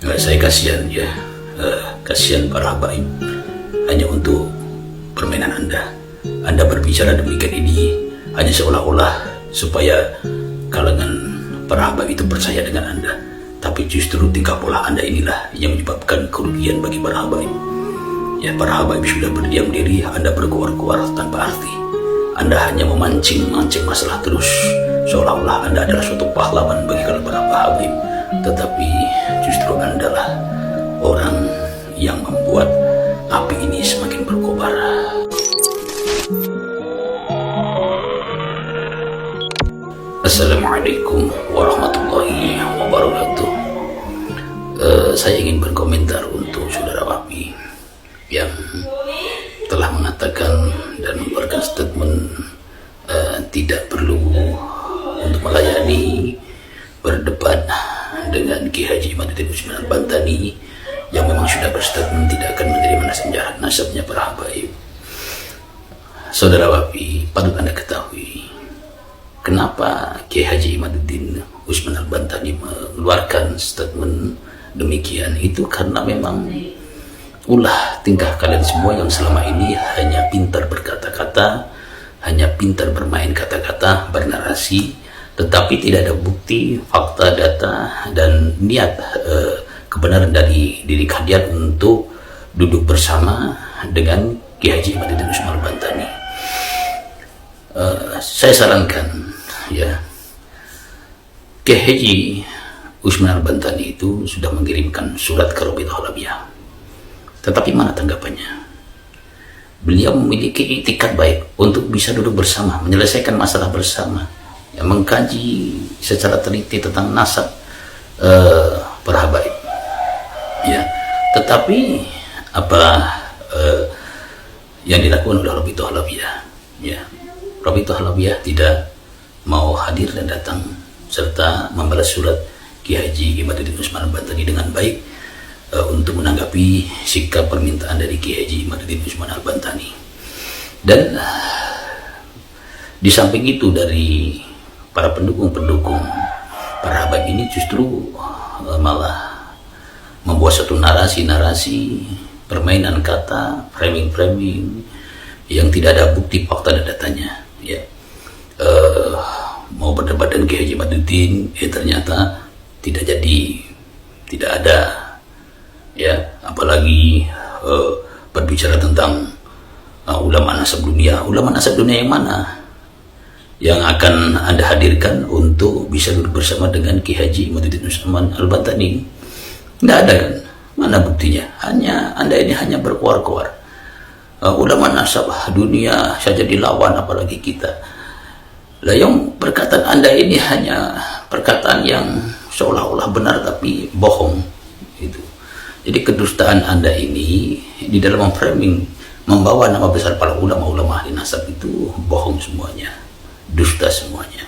Saya kasihan ya, kasihan para habaib hanya untuk permainan Anda. Anda berbicara demikian ini hanya seolah-olah supaya kalangan para habaib itu percaya dengan Anda. Tapi justru tingkah pola Anda inilah yang menyebabkan kerugian bagi para habaib. Ya, para habaib sudah berdiam diri, Anda berkuar-kuar tanpa arti. Anda hanya memancing-mancing masalah terus, seolah-olah Anda adalah suatu pahlawan bagi para habaib. Tetapi justru Anda lah orang yang membuat api ini semakin berkobar. Assalamualaikum warahmatullahi wabarakatuh. Saya ingin berkomentar untuk saudara Wapi yang telah mengatakan dan mengeluarkan statement tidak perlu untuk melayani berdebat dengan Ki Haji Imaduddin Usman Al-Bantani yang memang sudah berstatement tidak akan menerima nasabnya para habaib. Saudara Wapi, patut Anda ketahui kenapa Ki Haji Imaduddin Usman Al-Bantani mengeluarkan statement demikian. Itu karena memang ulah tingkah kalian semua yang selama ini hanya pintar berkata-kata, hanya pintar bermain kata-kata, bernarasi, tetapi tidak ada bukti, fakta, data, dan niat kebenaran dari diri kalian untuk duduk bersama dengan Ki Haji Imaduddin Usman Al-Bantani. Saya sarankan ya, Ki Haji Usman Al-Bantani itu sudah mengirimkan surat ke Rabithah Alamiyah. Tetapi mana tanggapannya? Beliau memiliki itikat baik untuk bisa duduk bersama, menyelesaikan masalah bersama, yang mengkaji secara teliti tentang nasab para habaib. Ya, tetapi apa yang dilakukan oleh Rabithah Alamiyah? Ya, Rabithah Alamiyah tidak mau hadir dan datang serta membalas surat Ki Haji Imaduddin Usman Al-Bantani dengan baik untuk menanggapi sikap permintaan dari Ki Haji Imaduddin Usman Al-Bantani. Dan di samping itu dari para pendukung para habaib ini justru malah membuat satu narasi-narasi, permainan kata, framing-framing yang tidak ada bukti, fakta, dan datanya. Ya, mau berdebat dengan Ki Haji Imaduddin, ternyata tidak jadi, tidak ada. Ya, apalagi berbicara tentang ulama nasab dunia. Ulama nasab dunia yang mana yang akan Anda hadirkan untuk bisa duduk bersama dengan Ki Haji Imaduddin Usman Al-Bantani? Nggak ada kan? Mana buktinya? Anda ini hanya berkuar-kuar. Ulama nasab dunia saja dilawan, apalagi kita. Lah, yang perkataan Anda ini hanya perkataan yang seolah-olah benar tapi bohong. Itu. Jadi kedustaan Anda ini di dalam framing membawa nama besar para ulama-ulama ahli nasab itu bohong semuanya, dusta semuanya.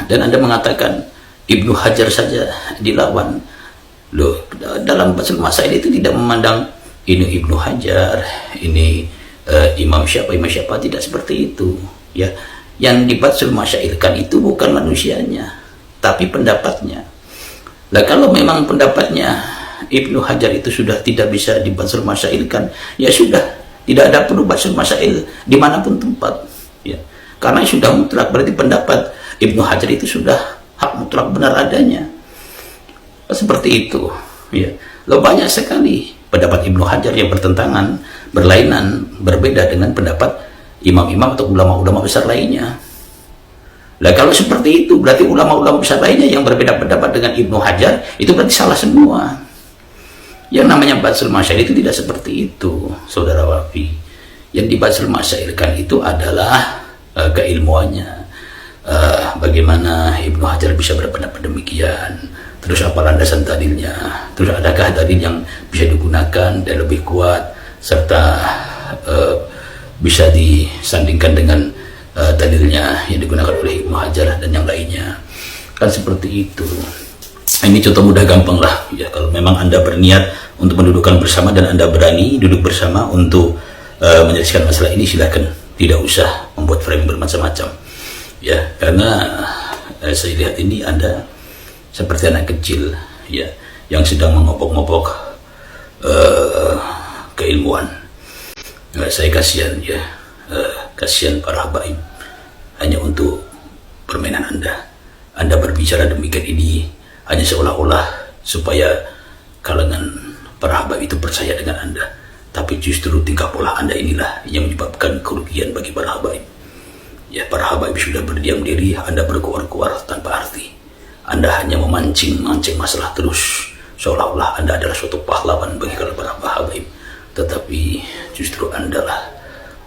Dan Anda mengatakan Ibnu Hajar saja dilawan. Loh, dalam Basul Masail itu tidak memandang ini Ibnu Hajar, ini imam siapa, tidak seperti itu. Ya, yang dibatsul masyailkan itu bukan manusianya, tapi pendapatnya. Lah, kalau memang pendapatnya Ibnu Hajar itu sudah tidak bisa dibatsul masyailkan, ya sudah, tidak ada perlu batsul masyail dimanapun tempat. Ya, karena sudah mutlak, berarti pendapat Ibnu Hajar itu sudah hak mutlak, benar adanya. Seperti itu. Ya, lo banyak sekali pendapat Ibnu Hajar yang bertentangan, berlainan, berbeda dengan pendapat imam-imam atau ulama-ulama besar lainnya. Lah, kalau seperti itu berarti ulama-ulama besar lainnya yang berbeda pendapat dengan Ibnu Hajar itu berarti salah semua. Yang namanya batsul masyail itu tidak seperti itu, saudara Wafi. Yang dibatsul masyailkan itu adalah keilmuannya. Bagaimana Ibnu Hajar bisa berpendapat demikian? Terus apa landasan dalilnya? Terus adakah dalil yang bisa digunakan dan lebih kuat serta bisa disandingkan dengan dalilnya yang digunakan oleh Ibnu Hajar dan yang lainnya? Kan seperti itu. Ini contoh mudah gampang lah ya, kalau memang Anda berniat untuk mendudukkan bersama dan Anda berani duduk bersama untuk menyelesaikan masalah ini, silakan, tidak usah membuat frame bermacam-macam ya, karena saya lihat ini Anda seperti anak kecil ya yang sedang mengobok-ngobok keilmuan. Saya kasihan ya, kasihan para habaib hanya untuk permainan Anda. Anda berbicara demikian ini hanya seolah-olah supaya kalangan para habaib itu percaya dengan Anda. Tapi justru tingkah pola Anda inilah yang menyebabkan kerugian bagi para habaib. Ya, para habaib sudah berdiam diri, Anda berkuar-kuar tanpa arti. Anda hanya memancing-mancing masalah terus, seolah-olah Anda adalah suatu pahlawan bagi para habaib. Tetapi justru Anda lah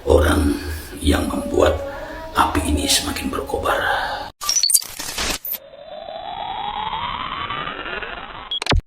orang yang membuat api ini semakin berkobar.